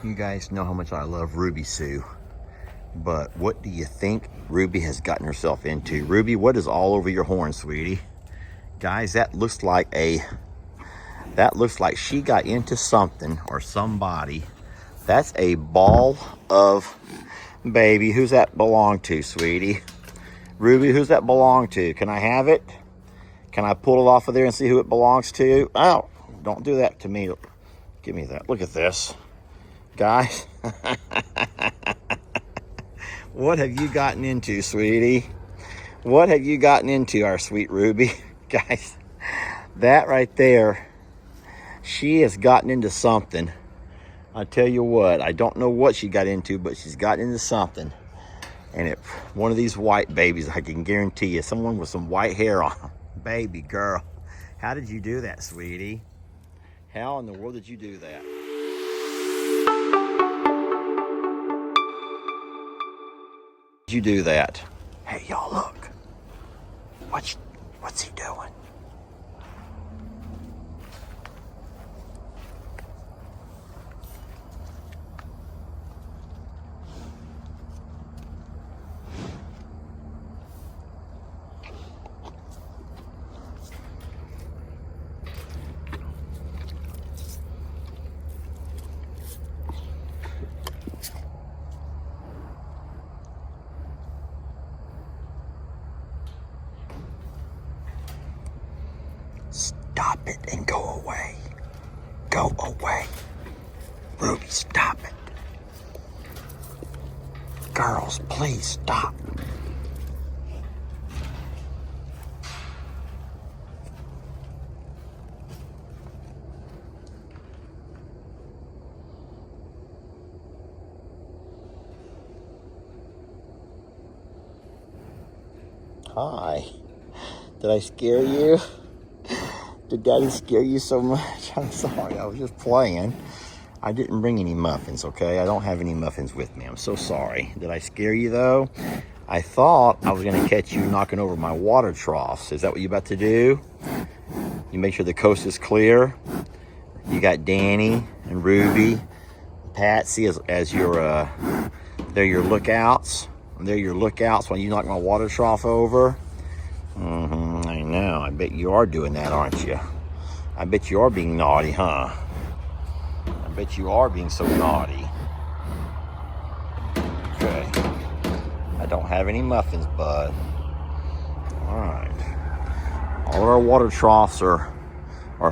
You guys know how much I love Ruby Sue, but what do you think Ruby has gotten herself into? Ruby, what is all over your horn, sweetie? Guys, that looks like she got into something or somebody. That's a ball of baby. Who's that belong to, sweetie? Ruby, who's that belong to? Can I have it? Can I pull it off of there and see who it belongs to? Oh, don't do that to me. Give me that. Look at this. Guys, what have you gotten into, sweetie? What have you gotten into, our sweet Ruby? Guys, that right there, she has gotten into something. I tell you what, I don't know what she got into, but she's gotten into something. And one of these white babies, I can guarantee you, someone with some white hair on. Baby girl, how did you do that, sweetie? How in the world did you do that? Did you do that? Hey, y'all, look. What's he doing? Stop it and go away. Go away. Ruby, stop it. Girls, please stop. Hi. Did I scare you? Did Daddy scare you so much? I'm sorry, I was just playing. I didn't bring any muffins, okay? I don't have any muffins with me. I'm so sorry. Did I scare you, though? I thought I was going to catch you knocking over my water troughs. Is that what you're about to do? You make sure the coast is clear. You got Danny and Ruby, Patsy as your, they're your lookouts. They're your lookouts when you knock my water trough over. I know. I bet you are doing that, aren't you? I bet you are being naughty, huh? I bet you are being so naughty. Okay. I don't have any muffins, bud. All right. All of our water troughs are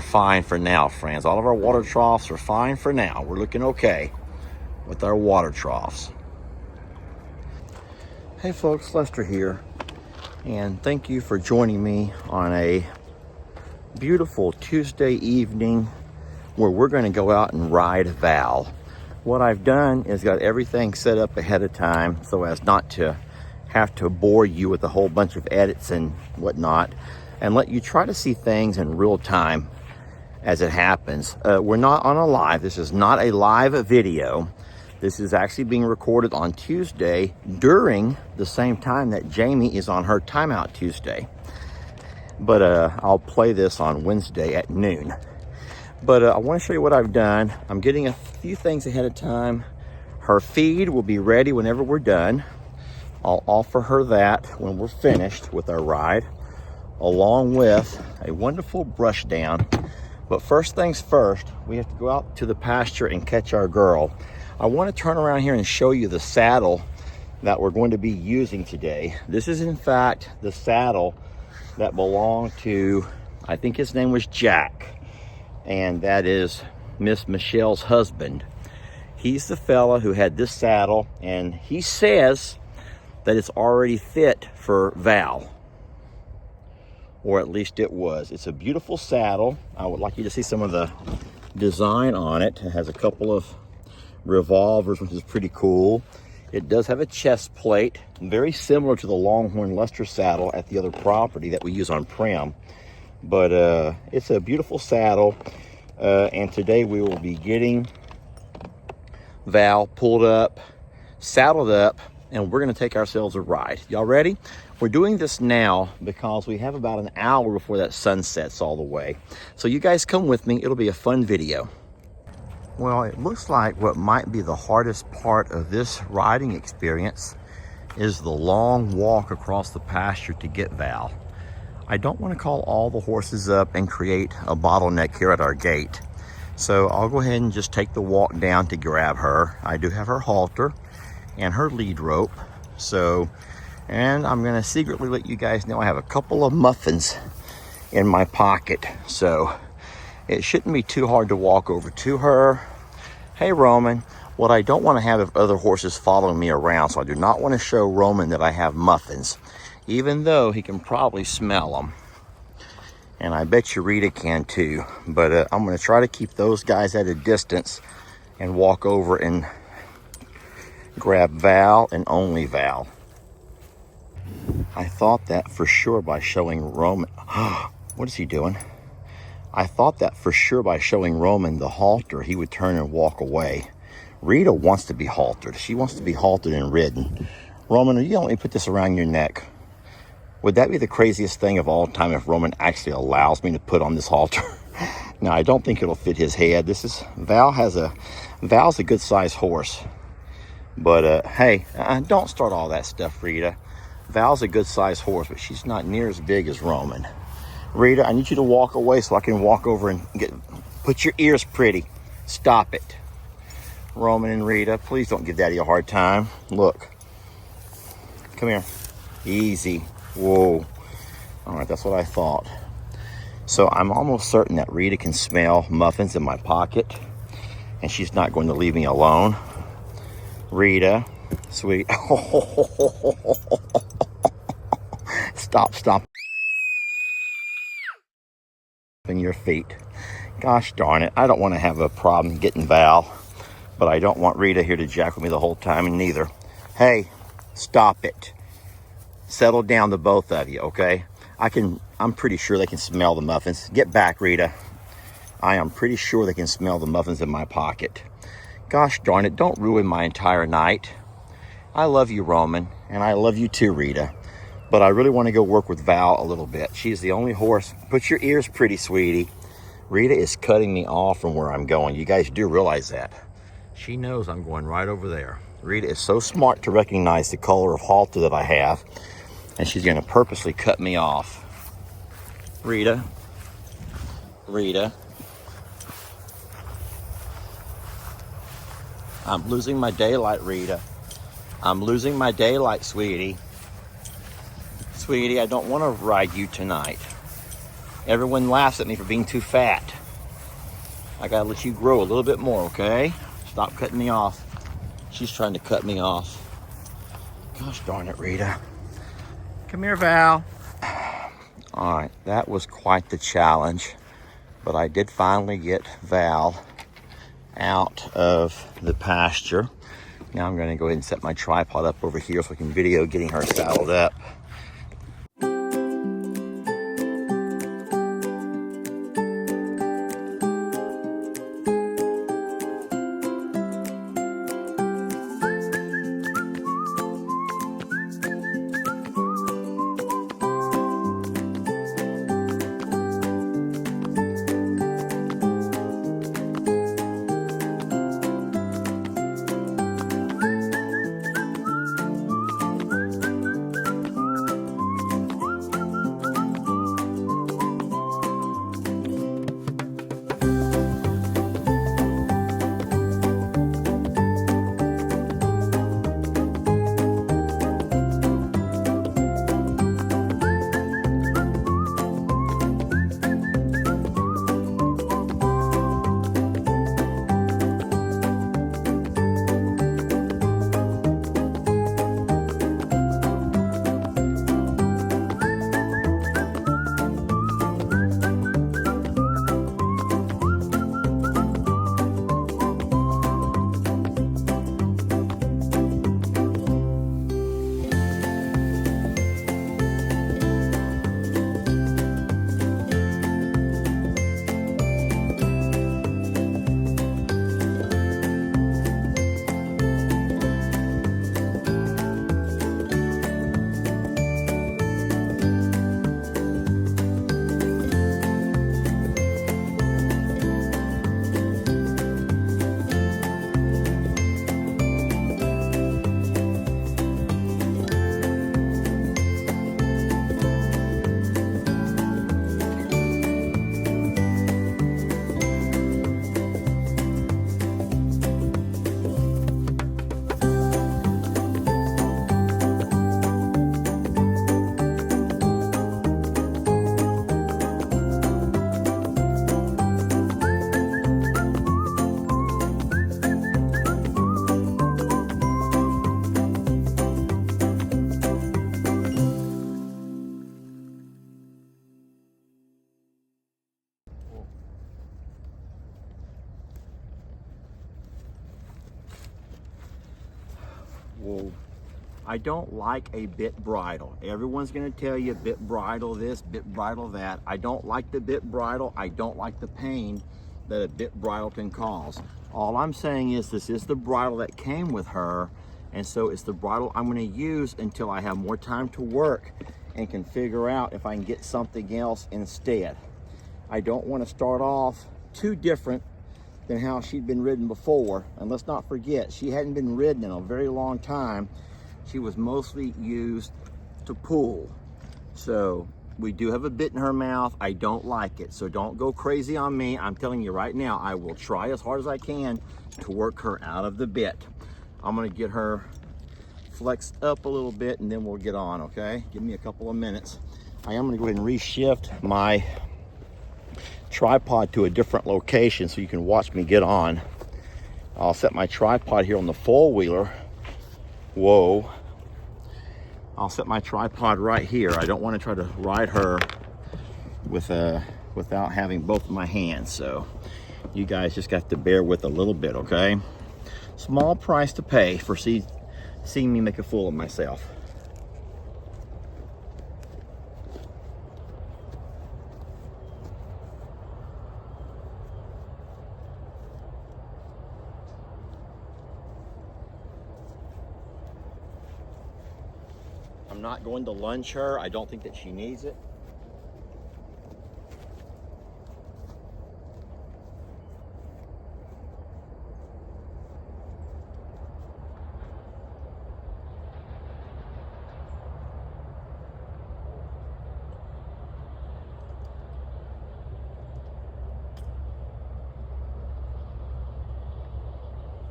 fine for now, friends. All of our water troughs are fine for now. We're looking okay with our water troughs. Hey, folks. Lester here. And thank you for joining me on a beautiful Tuesday evening where we're going to go out and ride Val. What I've done is got everything set up ahead of time so as not to have to bore you with a whole bunch of edits and whatnot, and let you try to see things in real time as it happens. We're not on a live. This is not a live video. This is actually being recorded on Tuesday during the same time that Jamie is on her timeout Tuesday. But I'll play this on Wednesday at noon. But I want to show you what I've done. I'm getting a few things ahead of time. Her feed will be ready whenever we're done. I'll offer her that when we're finished with our ride, along with a wonderful brush down. But first things first, we have to go out to the pasture and catch our girl. I want to turn around here and show you the saddle that we're going to be using today. This is in fact the saddle that belonged to, I think his name was Jack, and that is Miss Michelle's husband. He's the fella who had this saddle, and he says that it's already fit for Val, or at least it was. It's a beautiful saddle. I would like you to see some of the design on it. It has a couple of revolvers, which is pretty cool. It does have a chest plate, very similar to the Longhorn Lester saddle at the other property that we use on Prim. But it's a beautiful saddle, and today we will be getting Val pulled up, saddled up, and we're going to take ourselves a ride. Y'all ready? We're doing this now because we have about an hour before that sun sets all the way. So you guys come with me. It'll be a fun video. Well, it looks like what might be the hardest part of this riding experience is the long walk across the pasture to get Val. I don't want to call all the horses up and create a bottleneck here at our gate. So I'll go ahead and just take the walk down to grab her. I do have her halter and her lead rope. And I'm gonna secretly let you guys know I have a couple of muffins in my pocket. So it shouldn't be too hard to walk over to her. Hey, Roman. What I don't want to have is other horses following me around, so I do not want to show Roman that I have muffins, even though he can probably smell them. And I bet you Rita can too. But I'm going to try to keep those guys at a distance and walk over and grab Val and only Val. I thought that for sure by showing Roman. What is he doing? I thought that for sure by showing Roman the halter, he would turn and walk away. Rita wants to be haltered. She wants to be haltered and ridden. Roman, are you gonna let me put this around your neck? Would that be the craziest thing of all time if Roman actually allows me to put on this halter? Now, I don't think it'll fit his head. Val's a good sized horse. But hey, don't start all that stuff, Rita. Val's a good sized horse, but she's not near as big as Roman. Rita, I need you to walk away so I can walk over and put your ears pretty. Stop it. Roman and Rita, please don't give Daddy a hard time. Look. Come here. Easy. Whoa. All right, that's what I thought. So I'm almost certain that Rita can smell muffins in my pocket, and she's not going to leave me alone. Rita, sweet. Stop. In your feet. Gosh darn it. I don't want to have a problem getting Val, but I don't want Rita here to jack with me the whole time, and neither. Hey, stop it. Settle down, the both of you, okay? I'm pretty sure they can smell the muffins. Get back, Rita. I am pretty sure they can smell the muffins in my pocket. Gosh darn it, don't ruin my entire night. I love you, Roman, and I love you too, Rita. But I really want to go work with Val a little bit. She's the only horse. Put your ears pretty, sweetie. Rita is cutting me off from where I'm going. You guys do realize that. She knows I'm going right over there. Rita is so smart to recognize the color of halter that I have, and she's going to purposely cut me off. Rita. I'm losing my daylight, Rita. I'm losing my daylight, sweetie. Sweetie, I don't want to ride you tonight. Everyone laughs at me for being too fat. I gotta let you grow a little bit more, okay? Stop cutting me off. She's trying to cut me off. Gosh darn it, Rita. Come here, Val. All right, that was quite the challenge, but I did finally get Val out of the pasture. Now I'm gonna go ahead and set my tripod up over here so I can video getting her saddled up. Well, I don't like a bit bridle. Everyone's gonna tell you bit bridle this, bit bridle that. I don't like the bit bridle. I don't like the pain that a bit bridle can cause. All I'm saying is this is the bridle that came with her, and so it's the bridle I'm gonna use until I have more time to work and can figure out if I can get something else instead. I don't wanna start off too different than how she'd been ridden before. And let's not forget, she hadn't been ridden in a very long time. She was mostly used to pull. So we do have a bit in her mouth. I don't like it, so don't go crazy on me. I'm telling you right now, I will try as hard as I can to work her out of the bit. I'm gonna get her flexed up a little bit and then we'll get on, okay? Give me a couple of minutes. I am gonna go ahead and reshift my tripod to a different location so you can watch me get on. I'll set my tripod here on the four-wheeler. Whoa. I'll set my tripod right here. I don't want to try to ride her without having both of my hands, so you guys just got to bear with a little bit, okay? Small price to pay for seeing me make a fool of myself. I'm not going to lunge her. I don't think that she needs it.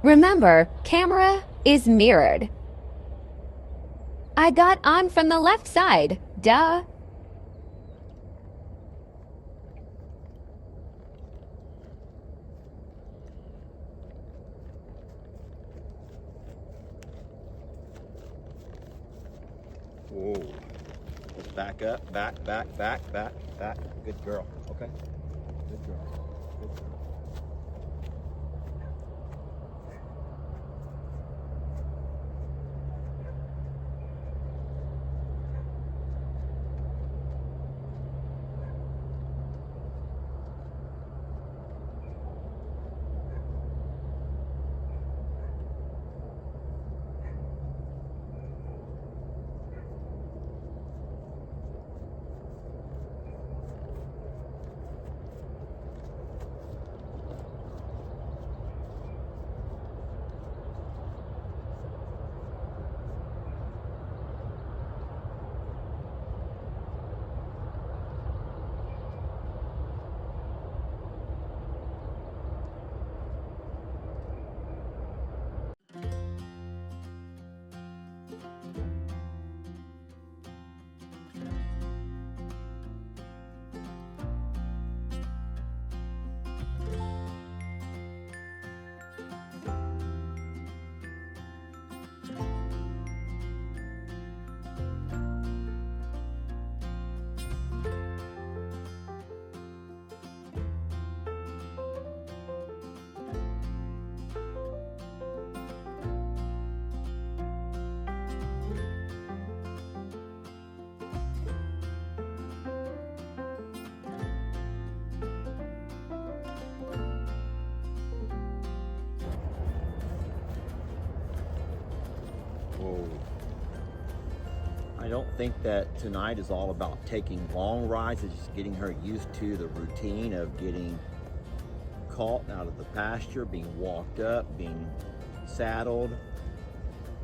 Remember, camera is mirrored. I got on from the left side, duh. Whoa. Let's back up, back. Good girl, okay? Good girl. Good girl. Whoa. I don't think that tonight is all about taking long rides. It's just getting her used to the routine of getting caught out of the pasture, being walked up, being saddled.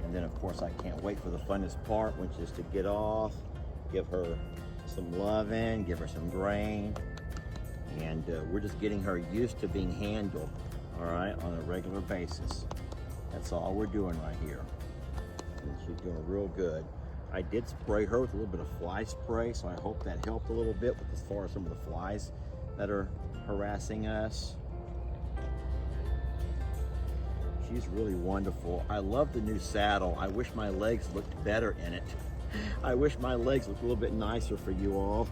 And then of course I can't wait for the funnest part, which is to get off, give her some loving, give her some grain. And we're just getting her used to being handled, all right, on a regular basis. That's all we're doing right here. And she's doing real good. I did spray her with a little bit of fly spray, so I hope that helped a little bit with as far as some of the flies that are harassing us. She's really wonderful. I love the new saddle. I wish my legs looked better in it. I wish my legs looked a little bit nicer for you all.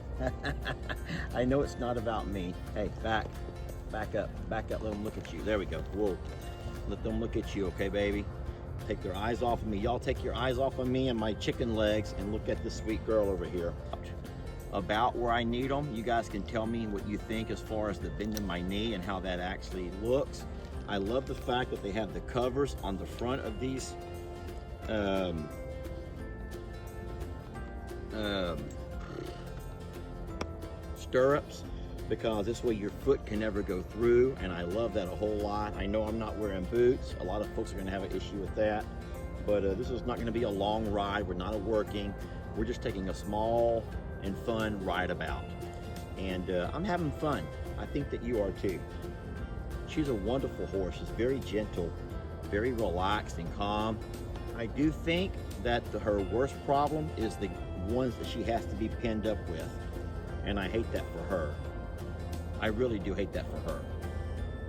I know it's not about me. Hey, back up, let them look at you. There we go. Whoa, let them look at you, okay, baby? take their eyes off of me. Y'all take your eyes off of me and my chicken legs and look at this sweet girl over here. About where I need them. You guys can tell me what you think as far as the bend in my knee and how that actually looks. I love the fact that they have the covers on the front of these stirrups, because this way your foot can never go through, and I love that a whole lot. I know I'm not wearing boots. A lot of folks are going to have an issue with that, but this is not going to be a long ride. We're not working. We're just taking a small and fun ride about, and I'm having fun. I think that you are too. She's a wonderful horse. She's very gentle, very relaxed and calm. I do think that her worst problem is the ones that she has to be pinned up with, and I hate that for her. I really do hate that for her.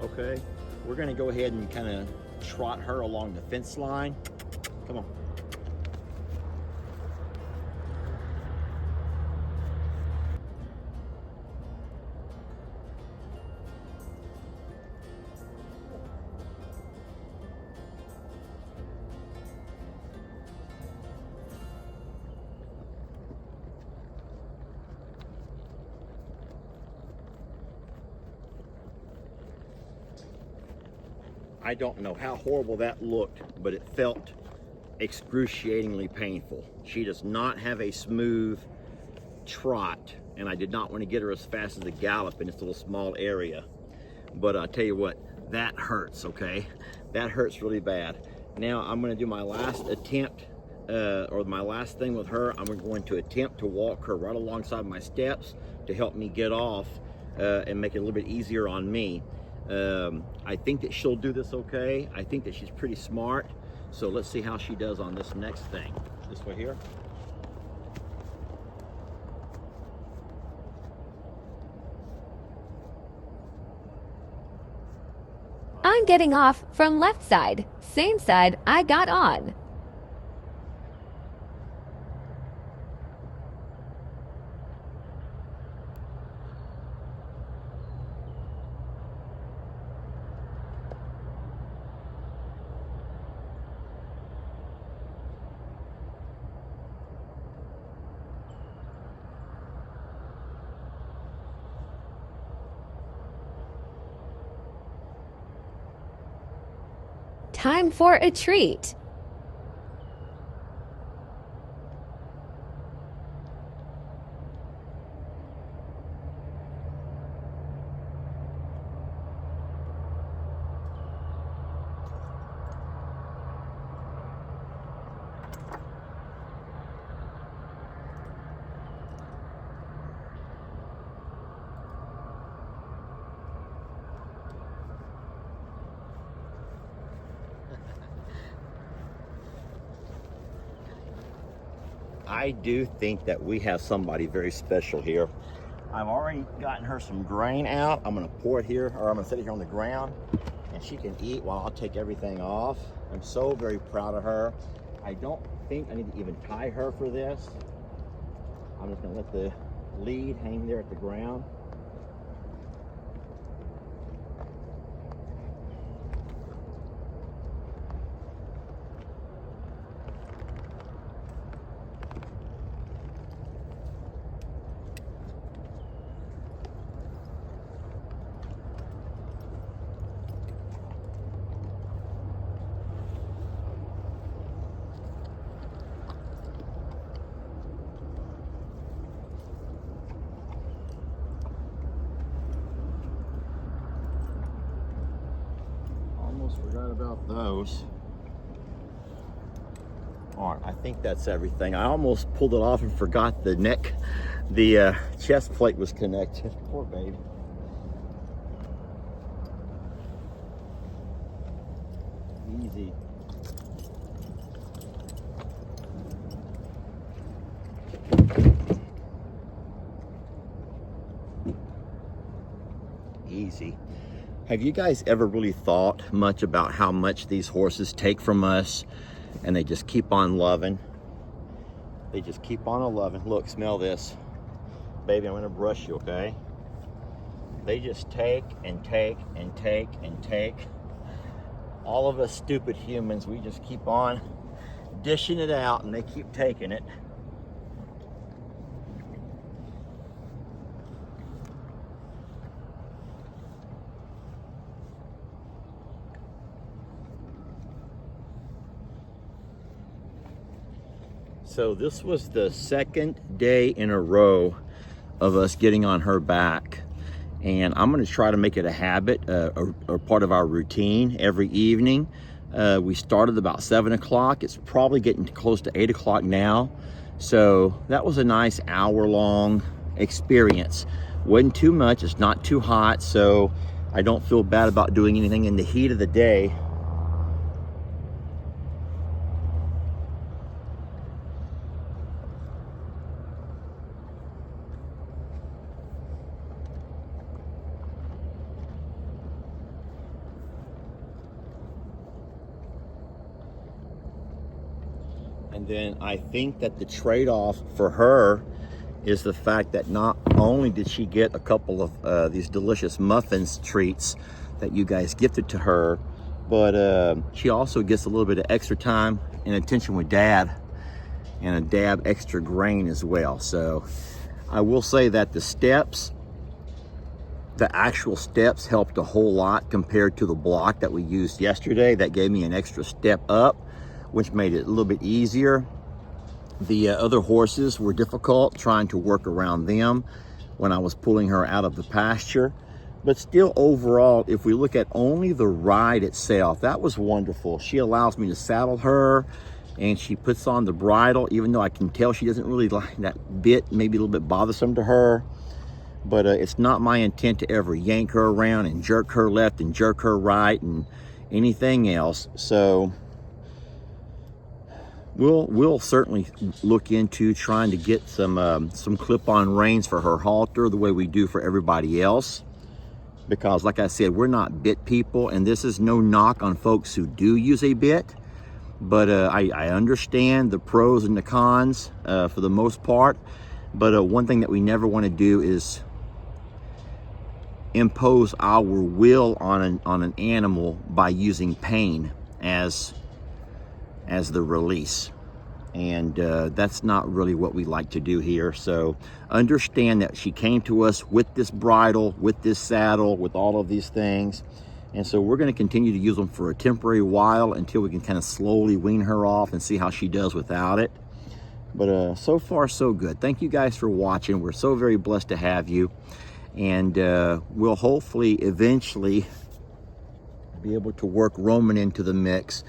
Okay, we're gonna go ahead and kind of trot her along the fence line. Come on. I don't know how horrible that looked, but it felt excruciatingly painful. She does not have a smooth trot, and I did not want to get her as fast as a gallop in this little small area. But I'll tell you what, that hurts, okay? That hurts really bad. Now I'm going to do my last attempt, or my last thing with her. I'm going to attempt to walk her right alongside my steps to help me get off and make it a little bit easier on me. I think that she'll do this okay. I think that she's pretty smart. So let's see how she does on this next thing. This way here. I'm getting off from left side, same side I got on. Time for a treat. I do think that we have somebody very special here. I've already gotten her some grain out. I'm gonna pour it here, or I'm gonna set it here on the ground, and she can eat while I'll take everything off. I'm so very proud of her. I don't think I need to even tie her for this. I'm just gonna let the lead hang there at the ground. Forgot about those. All right, I think that's everything. I almost pulled it off and forgot the neck, the chest plate was connected. Poor baby. Easy. Easy. Have you guys ever really thought much about how much these horses take from us, and they just keep on loving? They just keep on loving. Look, smell this. Baby, I'm gonna brush you, okay? They just take and take and take and take. All of us stupid humans, we just keep on dishing it out and they keep taking it. So this was the second day in a row of us getting on her back. And I'm gonna try to make it a habit, or part of our routine every evening. We started about 7 o'clock. It's probably getting close to 8 o'clock now. So that was a nice hour-long experience. Wasn't too much, it's not too hot, so I don't feel bad about doing anything in the heat of the day. And then I think that the trade-off for her is the fact that not only did she get a couple of these delicious muffins treats that you guys gifted to her, but she also gets a little bit of extra time and attention with Dad, and a dab extra grain as well. So I will say that the actual steps helped a whole lot compared to the block that we used yesterday. That gave me an extra step up, which made it a little bit easier. The other horses were difficult, trying to work around them when I was pulling her out of the pasture. But still, overall, if we look at only the ride itself, that was wonderful. She allows me to saddle her, and she puts on the bridle, even though I can tell she doesn't really like that bit, maybe a little bit bothersome to her. But it's not my intent to ever yank her around and jerk her left and jerk her right and anything else. So we'll certainly look into trying to get some clip-on reins for her halter the way we do for everybody else, because like I said, we're not bit people, and this is no knock on folks who do use a bit, but I understand the pros and the cons for the most part. But one thing that we never want to do is impose our will on an animal by using pain as the release, and that's not really what we like to do here. So understand that she came to us with this bridle, with this saddle, with all of these things, and so we're going to continue to use them for a temporary while until we can kind of slowly wean her off and see how she does without it. But so far so good. Thank you guys for watching. We're so very blessed to have you, and we'll hopefully eventually be able to work Roman into the mix.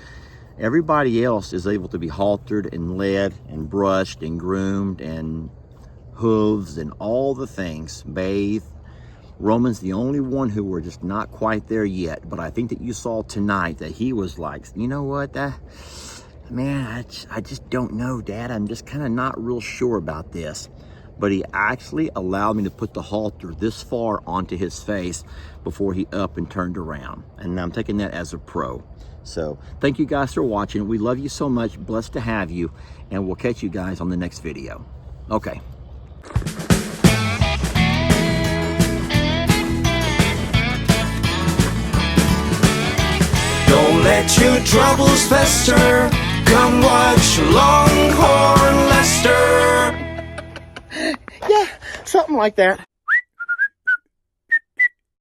Everybody else is able to be haltered and led and brushed and groomed and hooves and all the things, bathed. Roman's the only one who we're just not quite there yet. But I think that you saw tonight that he was like, you know what, man, I just don't know, Dad. I'm just kind of not real sure about this. But he actually allowed me to put the halter this far onto his face before he up and turned around. And I'm taking that as a pro. So thank you guys for watching. We love you so much. Blessed to have you. And we'll catch you guys on the next video. Okay. Don't let your troubles fester. Come watch Longhorn Lester. Yeah, something like that.